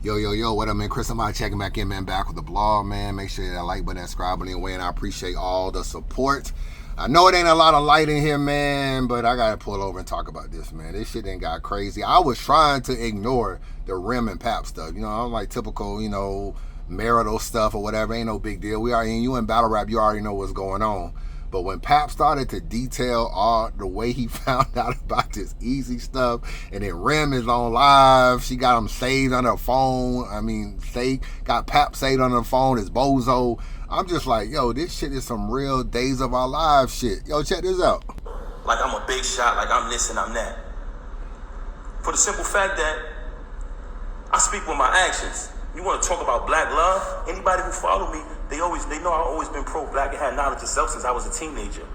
Yo, what up, man? Chris, I'm out checking back in, man. Back with the blog, man. Make sure that like button, that subscribe button, and I appreciate all the support. I know it ain't a lot of light in here, man, but I gotta pull over and talk about this, man. This shit done got crazy. I was trying to ignore the Rim and Pap stuff. I'm like typical, marital stuff or whatever. Ain't no big deal. You in battle rap, you already know what's going on. But when Pap started to detail all the way he found out about this Eazy stuff, and then Rim is on live, she got him saved on her phone. Got Pap saved on her phone, it's Bozo. I'm just like, yo, this shit is some real Days of Our Lives shit. Yo, check this out. Like I'm a big shot, like I'm this and I'm that. For the simple fact that I speak with my actions. You want to talk about black love? Anybody who follow me, they know I've always been pro-black and had knowledge of self since I was a teenager.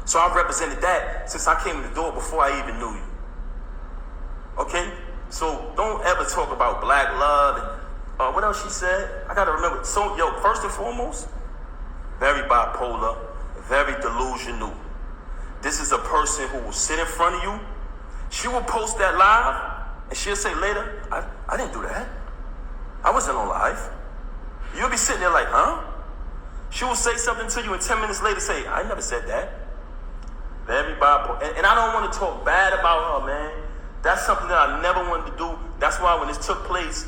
So I've represented that since I came in the door before I even knew you. Okay? So don't ever talk about black love and what else she said? I gotta remember. So, first and foremost, very bipolar, very delusional. This is a person who will sit in front of you. She will post that live and she'll say later, I didn't do that. I wasn't on live. You'll be sitting there like, huh? She will say something to you and 10 minutes later say, I never said that. Very bipolar. And I don't want to talk bad about her, man. That's something that I never wanted to do. That's why when this took place,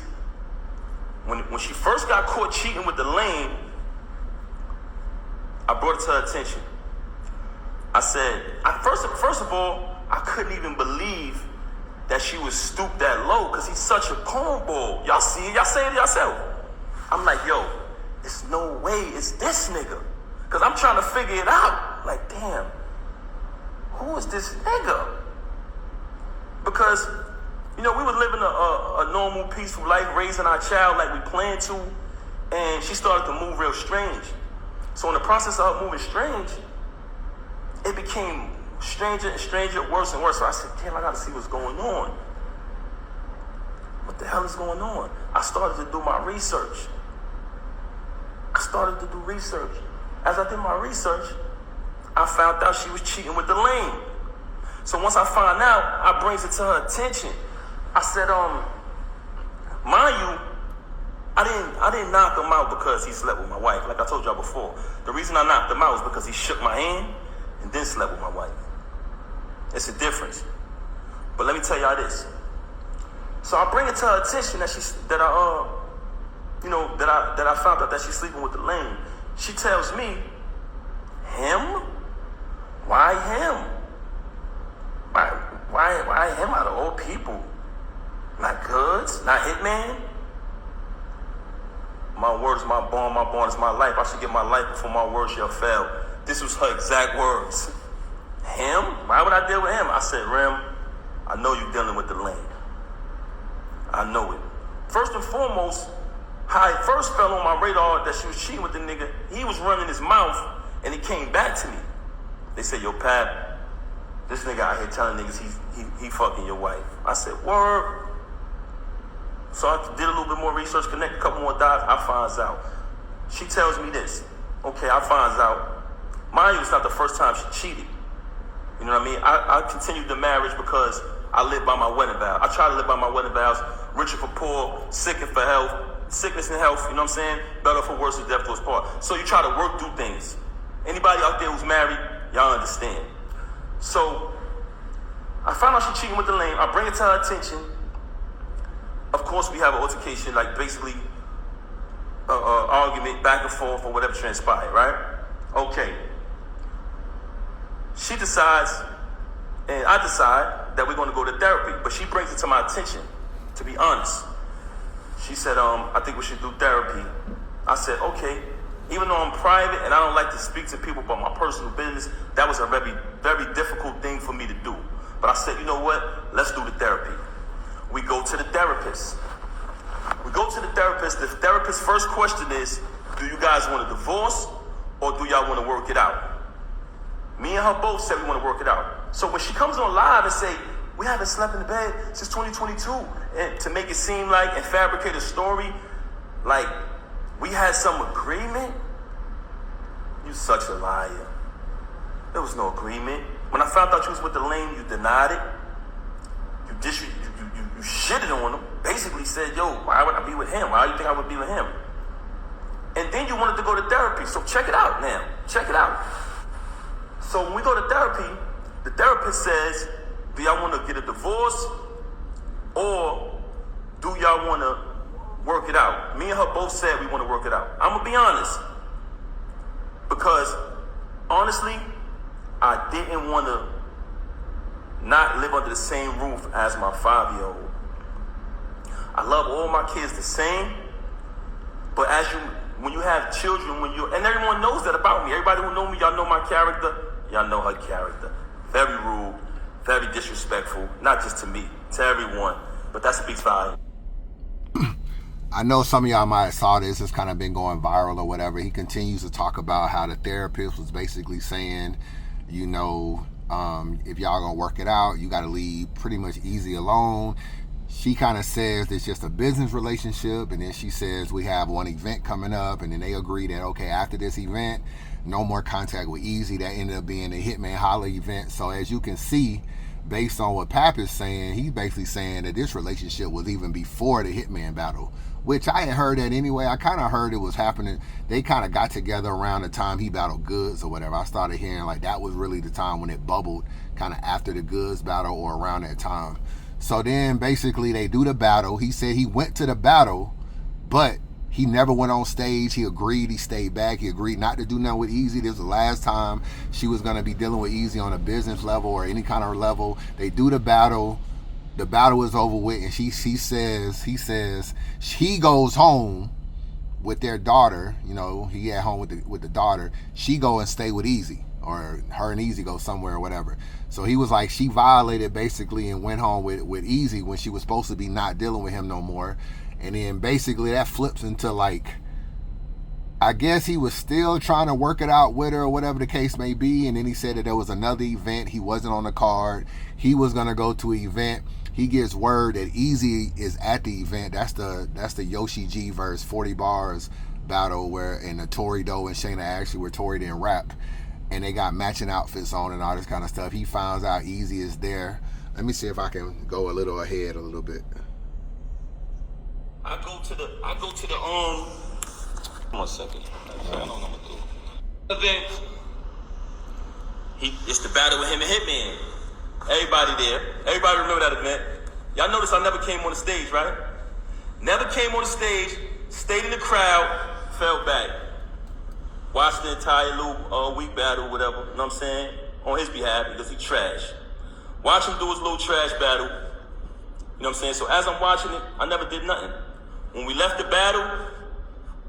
when she first got caught cheating with the lame, I brought it to her attention. I said, first of all, I couldn't even believe that she was stooped that low because he's such a cornball. Y'all see it, y'all say it yourself. I'm like, yo, there's no way it's this nigga. Because I'm trying to figure it out. Like, damn, who is this nigga? Because, we were living a normal, peaceful life, raising our child like we planned to, and she started to move real strange. So in the process of her moving strange, it became stranger and stranger, worse and worse. So I said, damn, I gotta see what's going on. What the hell is going on? I started to do my research. As I did my research, I found out she was cheating with the lame. So once I find out, I brings it to her attention. I said, mind you, I didn't knock him out because he slept with my wife. Like I told y'all before, the reason I knocked him out was because he shook my hand and then slept with my wife. It's a difference. But let me tell y'all this. So I bring it to her attention that I found out that she's sleeping with the lame. She tells me, him? Why him? Why him out of all people? Not Goods? Not Hitman? My word is my bond is my life. I should give my life before my word shall fail. This was her exact words. Him? Why would I deal with him? I said, Rim, I know you're dealing with the lame. I know it. First and foremost, how it first fell on my radar that she was cheating with the nigga, he was running his mouth and it came back to me. They said, yo, Pat, this nigga out here telling niggas he fucking your wife. I said, word. So I did a little bit more research, connect a couple more dots, I finds out. She tells me this. Okay, I finds out. Mind you, it's not the first time she cheated. You know what I mean? I continued the marriage because I live by my wedding vow. I try to live by my wedding vows. Richer for poor, sick and for health, sickness and health, you know what I'm saying? Better for worse, or death to us part. So you try to work through things. Anybody out there who's married, y'all understand. So I found out she cheating with the lame. I bring it to her attention. Of course, we have an altercation, like basically argument back and forth or whatever transpired, right? Okay. She decides, and I decide that we're going to go to therapy, but she brings it to my attention, to be honest. She said, I think we should do therapy. I said, okay. Even though I'm private and I don't like to speak to people about my personal business, that was a very, very difficult thing for me to do. But I said, you know what? Let's do the therapy. We go to the therapist. The therapist's first question is, do you guys want a divorce or do y'all want to work it out? Me and her both said we want to work it out. So when she comes on live and say, we haven't slept in the bed since 2022, and to make it seem like and fabricate a story like we had some agreement, you such a liar. There was no agreement. When I found out you was with the lame, you denied it. You shitted on them. basically said, yo, why would I be with him? Why do you think I would be with him? And then you wanted to go to therapy. So check it out now. Check it out. So when we go to therapy, the therapist says, do y'all want to get a divorce or do y'all want to work it out? Me and her both said we want to work it out. I'm going to be honest. Because honestly, I didn't want to not live under the same roof as my 5-year-old. I love all my kids the same, but when you have children, and everyone knows that about me. Everybody who know me, y'all know my character. Y'all know her character. Very rude, very disrespectful, not just to me, to everyone. But that speaks volumes. I know some of y'all might have saw this. It's kind of been going viral or whatever. He continues to talk about how the therapist was basically saying, you know, if y'all gonna work it out, you got to leave pretty much Eazy alone. She kind of says it's just a business relationship, and then she says we have one event coming up, and then they agree that, okay, after this event, no more contact with Eazy. That ended up being the Hitman Holla event. So as you can see, based on what Pap is saying, he's basically saying that this relationship was even before the Hitman battle, which I had heard that anyway. I kind of heard it was happening. They kind of got together around the time he battled Goods or whatever. I started hearing like that was really the time when it bubbled, kind of after the Goods battle or around that time. So then basically they do the battle. He said he went to the battle, but he never went on stage. He agreed. He stayed back. He agreed not to do nothing with Eazy. This was the last time she was going to be dealing with Eazy on a business level or any kind of level. They do the battle. The battle is over with, and he says he goes home with their daughter. You know, he at home with the daughter. She go and stay with Eazy, or her and Eazy go somewhere or whatever. So he was like, she violated basically and went home with Eazy when she was supposed to be not dealing with him no more. And then basically that flips into like, I guess he was still trying to work it out with her or whatever the case may be. And then he said that there was another event. He wasn't on the card. He was going to go to an event. He gets word that Eazy is at the event. That's the Yoshi G versus 40 Bars battle where in the Tory Doe and Shayna Ashley where Tory didn't rap. And they got matching outfits on and all this kind of stuff. He finds out Eazy is there. Let me see if I can go a little ahead a little bit. I go to the 1 second. I don't know what I'm gonna do. Event. It's the battle with him and Hitman. Everybody there. Everybody remember that event. Y'all notice I never came on the stage, right? Never came on the stage, stayed in the crowd, fell back. Watched the entire little week battle, whatever, you know what I'm saying? On his behalf, because he trash. Watch him do his little trash battle. You know what I'm saying? So as I'm watching it, I never did nothing. When we left the battle,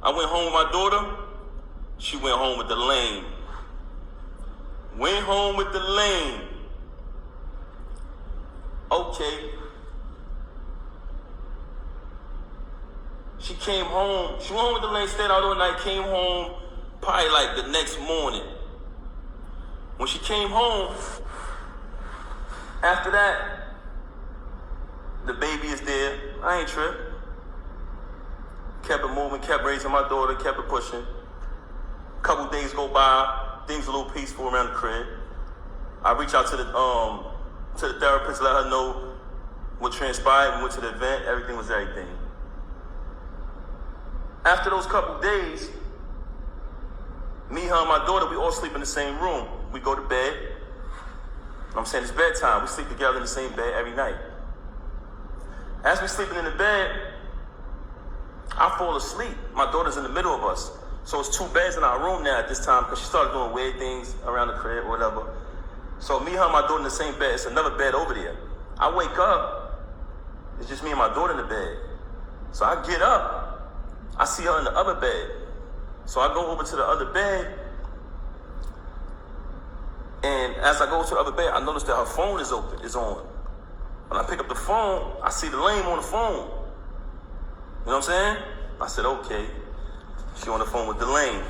I went home with my daughter. She went home with the lane. Went home with the lane. Okay. She came home. She went home with the lane, stayed out all night, came home probably like the next morning. When she came home, after that, the baby is there. I ain't tripped. Kept it moving, kept raising my daughter, kept it pushing. Couple days go by, things a little peaceful around the crib. I reach out to the therapist, let her know what transpired. We went to the event, everything was everything. After those couple days, me, her, and my daughter, we all sleep in the same room. We go to bed. I'm saying it's bedtime. We sleep together in the same bed every night. As we sleeping in the bed, I fall asleep. My daughter's in the middle of us. So it's 2 beds in our room now at this time because she started doing weird things around the crib or whatever. So me, her, and my daughter in the same bed. It's another bed over there. I wake up. It's just me and my daughter in the bed. So I get up. I see her in the other bed. So I go over to the other bed. And as I go to the other bed, I notice that her phone is on. When I pick up the phone, I see the lame on the phone. You know what I'm saying? I said, okay. She on the phone with the lame.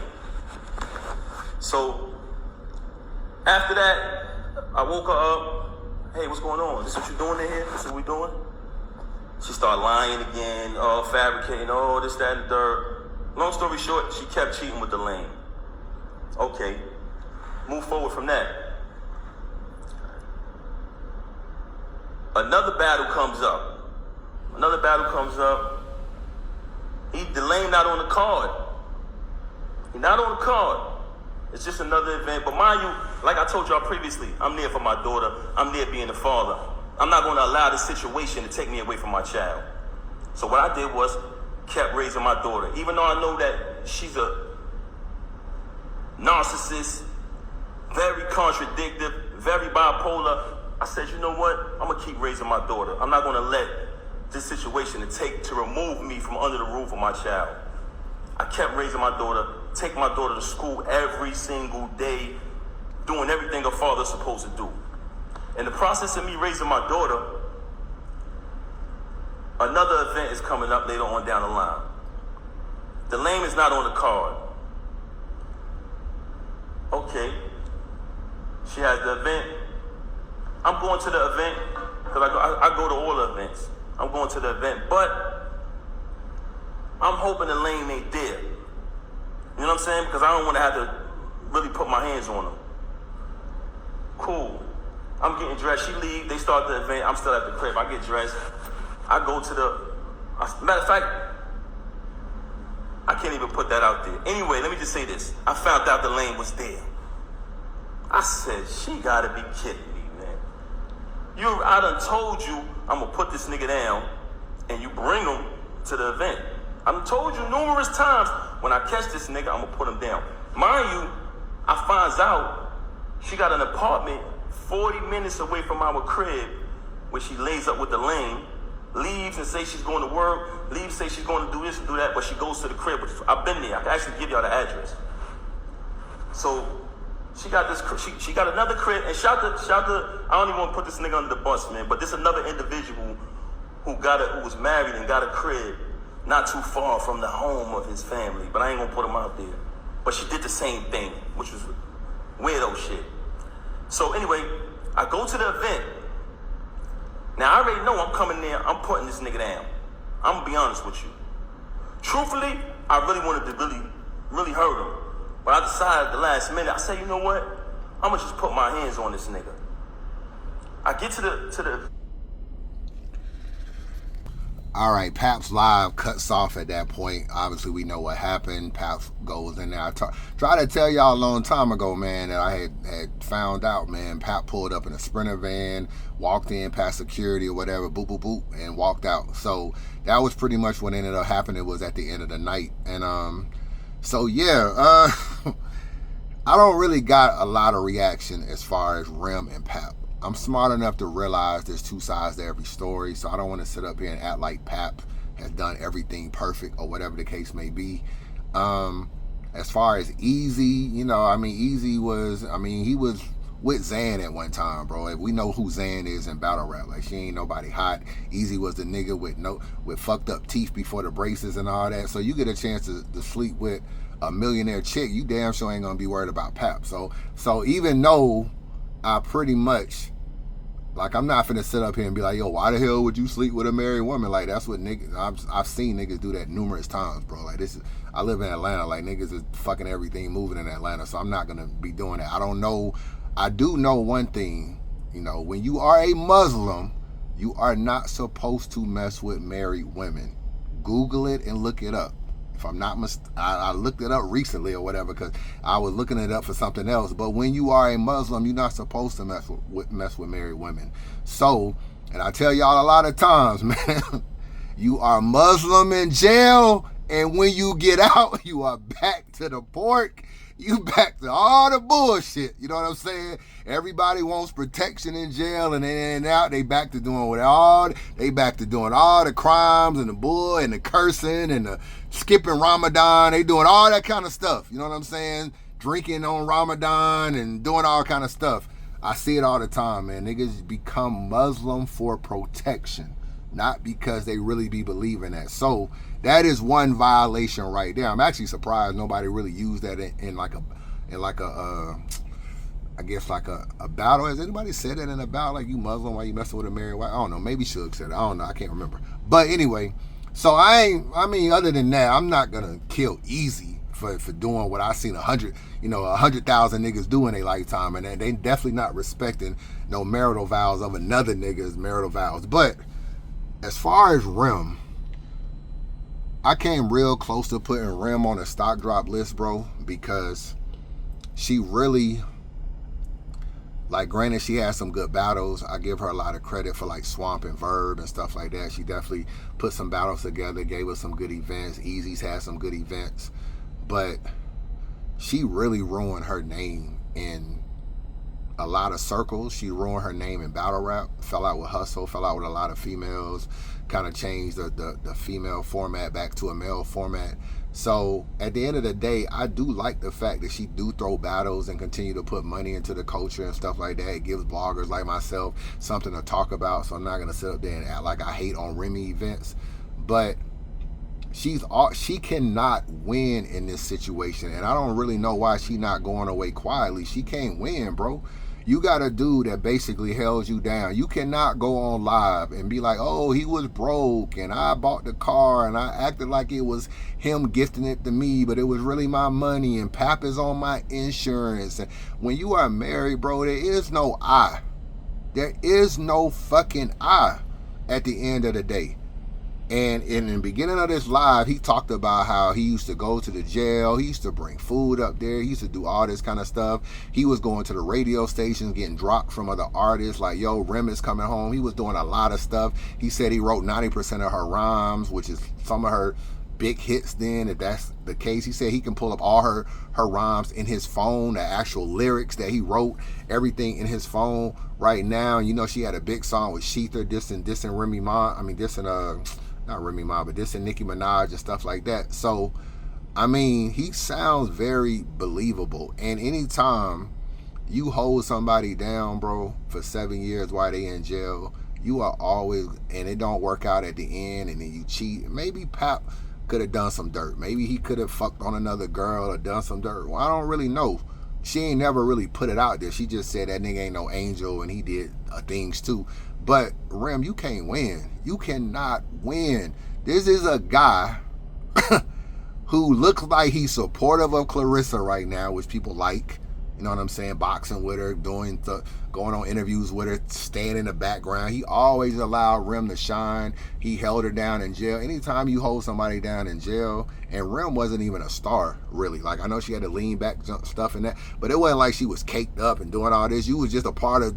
So after that, I woke her up. Hey, what's going on? This what you doing in here? This what we doing? She started lying again, fabricating, this, that, and the third. Long story short, she kept cheating with the lame. Okay. Move forward from that. Another battle comes up. Another battle comes up. The lane not on the card. He not on the card. It's just another event. But mind you, like I told y'all previously, I'm there for my daughter. I'm there being a father. I'm not going to allow this situation to take me away from my child. So what I did was kept raising my daughter. Even though I know that she's a narcissist, very contradictory, very bipolar, I said, you know what? I'm going to keep raising my daughter. I'm not going to let this situation to remove me from under the roof of my child. I kept raising my daughter, take my daughter to school every single day, doing everything a father's supposed to do. In the process of me raising my daughter, another event is coming up later on down the line. The lane is not on the card. Okay. She has the event. I'm going to the event because I go to all the events. I'm going to the event, but I'm hoping the lane ain't there. You know what I'm saying? Because I don't want to have to really put my hands on them. Cool. I'm getting dressed. She leave. They start the event. I'm still at the crib. I get dressed. I go to matter of fact, I can't even put that out there. Anyway, let me just say this. I found out the lane was there. I said, she gotta be kidding me, man. I done told you I'm gonna put this nigga down and you bring him to the event. I done told you numerous times, when I catch this nigga, I'm gonna put him down. Mind you, I finds out she got an apartment 40 minutes away from our crib where she lays up with the lane, leaves and say she's going to work, leaves, say she's going to do this and do that, but she goes to the crib. I've been there. I can actually give y'all the address. So she got this. She got another crib, and shout to. I don't even want to put this nigga under the bus, man. But this another individual who was married and got a crib not too far from the home of his family. But I ain't gonna put him out there. But she did the same thing, which was weirdo shit. So anyway, I go to the event. Now, I already know I'm coming there, I'm putting this nigga down. I'm gonna be honest with you. Truthfully, I really wanted to really hurt him. But I decided at the last minute, I said, you know what? I'm gonna just put my hands on this nigga. I get to the All right, Paps Live cuts off at that point. Obviously, we know what happened. Paps goes in there. I tried to tell y'all a long time ago, man, that I had found out, man. Pap pulled up in a Sprinter van, walked in past security or whatever, boop, boop, boop, and walked out. So that was pretty much what ended up happening. It was at the end of the night. And so, yeah, I don't really got a lot of reaction as far as Rem and Pap. I'm smart enough to realize there's two sides to every story, so I don't want to sit up here and act like Pap has done everything perfect or whatever the case may be. As far as Eazy, you know, I mean, Eazy was, he was with Xan at one time, bro. We know who Xan is in battle rap. Like, she ain't nobody hot. Eazy was the nigga with fucked up teeth before the braces and all that. So you get a chance to sleep with a millionaire chick, you damn sure ain't gonna be worried about Pap. So even though I pretty much, like, I'm not finna sit up here and be like, yo, why the hell would you sleep with a married woman? Like, that's what niggas, I've seen niggas do that numerous times, bro. Like, I live in Atlanta. Like, niggas is fucking everything moving in Atlanta, so I'm not gonna be doing that. I do know one thing, you know, when you are a Muslim, you are not supposed to mess with married women. Google it and look it up. If I'm not I looked it up recently or whatever because I was looking it up for something else. But when you are a Muslim, you're not supposed to mess with married women. So, and I tell y'all a lot of times, man, you are Muslim in jail, and when you get out, you are back to the pork. You back to all the bullshit. You know what I'm saying? Everybody wants protection in jail, and then out they back to doing all the crimes and the bull and the cursing and the skipping Ramadan. They doing all that kind of stuff. You know what I'm saying? Drinking on Ramadan and doing all kind of stuff. I see it all the time, man. Niggas become Muslim for protection, not because they really be believing that. So that is one violation right there. I'm actually surprised nobody really used that in like a battle. Has anybody said that in a battle? Like, you Muslim, why you messing with a married wife? I don't know. Maybe Suge said it. I don't know. I can't remember. But anyway, so other than that, I'm not gonna kill Eazy for doing what I seen 100,000 niggas do in their lifetime, and they definitely not respecting no marital vows of another nigga's marital vows. But as far as Rim, I came real close to putting Rim on a stock drop list, bro, because she really, like, granted, she had some good battles. I give her a lot of credit for, like, Swamp and Verb and stuff like that. She definitely put some battles together, gave us some good events. Eazy's had some good events. But she really ruined her name in a lot of circles. She ruined her name in battle rap, fell out with Hustle, fell out with a lot of females, kind of changed the female format back to a male format. So at the end of the day, I do like the fact that she do throw battles and continue to put money into the culture and stuff like that. It gives bloggers like myself something to talk about. So I'm not gonna sit up there and act like I hate on Remy events, but she cannot win in this situation, and I don't really know why she not going away quietly. She can't win, bro. You got a dude that basically held you down. You cannot go on live and be like, oh, he was broke and I bought the car and I acted like it was him gifting it to me, but it was really my money and Pap is on my insurance. And when you are married, bro, there is no I. There is no fucking I at the end of the day. And in the beginning of this live, he talked about how he used to go to the jail. He used to bring food up there. He used to do all this kind of stuff. He was going to the radio stations, getting dropped from other artists. Like, yo, Rem is coming home. He was doing a lot of stuff. He said he wrote 90% of her rhymes, which is some of her big hits then, if that's the case. He said he can pull up all her rhymes in his phone, the actual lyrics that he wrote, everything in his phone right now. And you know, she had a big song with Sheether, dissing Remy Ma. I mean, not Remy Ma, but this and Nicki Minaj and stuff like that. So, I mean, he sounds very believable. And anytime you hold somebody down, bro, for 7 years while they in jail, you are always, and it don't work out at the end, and then you cheat. Maybe Pap could have done some dirt. Maybe he could have fucked on another girl or done some dirt. Well, I don't really know. She ain't never really put it out there. She just said that nigga ain't no angel and he did things too. But Rem, you can't win. You cannot win. This is a guy who looks like he's supportive of Clarissa right now, which people like. You know what I'm saying? Boxing with her, going on interviews with her, staying in the background. He always allowed Rem to shine. He held her down in jail. Anytime you hold somebody down in jail, and Rem wasn't even a star, really. Like, I know she had to lean back stuff and that, but it wasn't like she was caked up and doing all this. You was just a part of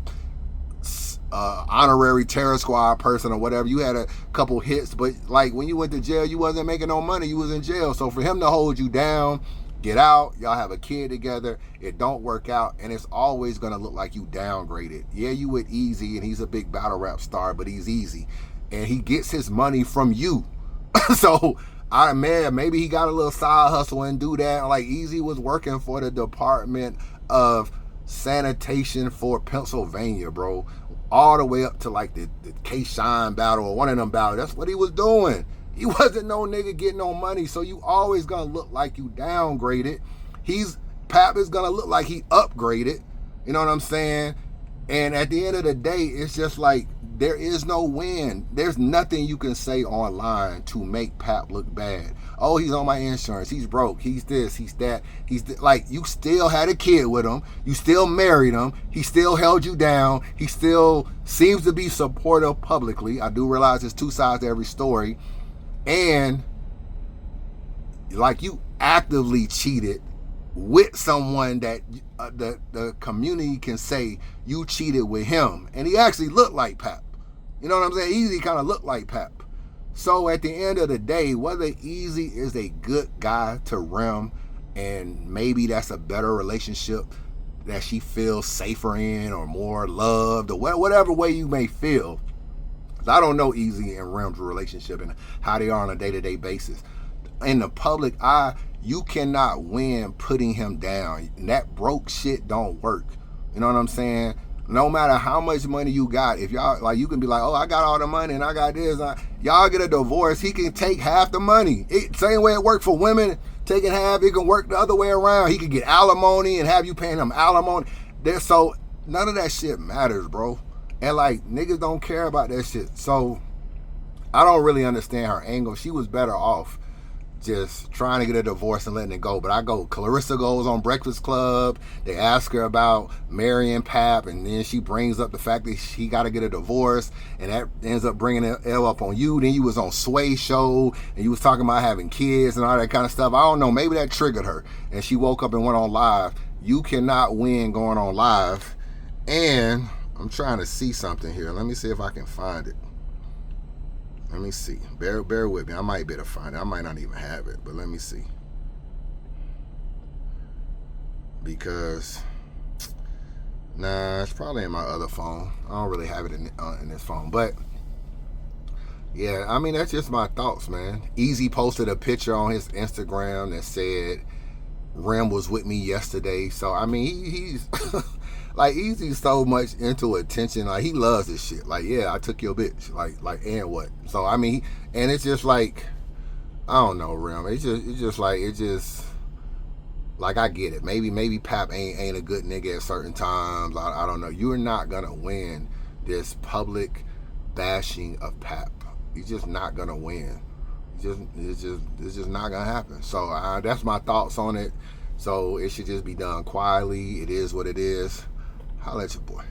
honorary terror squad person or whatever. You had a couple hits, but like when you went to jail, you wasn't making no money. You was in jail. So for him to hold you down, get out, y'all have a kid together, it don't work out, and it's always gonna look like you downgraded. Yeah, you with Eazy, and he's a big battle rap star, but he's Eazy, and he gets his money from you. So maybe he got a little side hustle and do that. Like, Eazy was working for the Department of Sanitation for Pennsylvania, bro, all the way up to like the K-Shine battle or one of them battles. That's what he was doing. He wasn't no nigga getting no money, so you always gonna look like you downgraded. Pap is gonna look like he upgraded. You know what I'm saying? And at the end of the day, it's just like, there is no win. There's nothing you can say online to make Pap look bad. Oh, he's on my insurance. He's broke. He's this. He's that. Like, you still had a kid with him. You still married him. He still held you down. He still seems to be supportive publicly. I do realize there's two sides to every story. And, like, you actively cheated with someone that the community can say you cheated with him. And he actually looked like Pap. You know what I'm saying? Eazy kind of looked like Pap. So at the end of the day, whether Eazy is a good guy to Rem, and maybe that's a better relationship that she feels safer in or more loved or whatever way you may feel. I don't know Eazy and Rem's relationship and how they are on a day-to-day basis. In the public eye, you cannot win putting him down. And that broke shit don't work. You know what I'm saying? No matter how much money you got, if y'all, like, you can be like, oh, I got all the money and I got this. Y'all get a divorce, he can take half the money. Same way it worked for women, taking half, it can work the other way around. He could get alimony and have you paying him alimony. So none of that shit matters, bro. And like, niggas don't care about that shit. So I don't really understand her angle. She was better off just trying to get a divorce and letting it go. But I go, Clarissa goes on Breakfast Club. They ask her about marrying Pap, and then she brings up the fact that she got to get a divorce, and that ends up bringing it up on you. Then you was on Sway Show, and you was talking about having kids and all that kind of stuff. I don't know, maybe that triggered her, and she woke up and went on live. You cannot win going on live. And I'm trying to see something here. Let me see if I can find it. Let me see. Bear with me. I might be able to find it. I might not even have it, but let me see. Because, nah, it's probably in my other phone. I don't really have it in this phone. But, yeah, I mean, that's just my thoughts, man. Eazy posted a picture on his Instagram that said, Rim was with me yesterday. So, I mean, he's... Like, Eazy's so much into attention. Like, he loves this shit. Like, yeah, I took your bitch. Like, and what? So, I mean, and it's just like, I don't know, Rim. It's just like, I get it. Maybe Pap ain't a good nigga at certain times. I don't know. You're not gonna win this public bashing of Pap. You're just not gonna win. It's just not gonna happen. So, that's my thoughts on it. So, it should just be done quietly. It is what it is. Holla at your boy.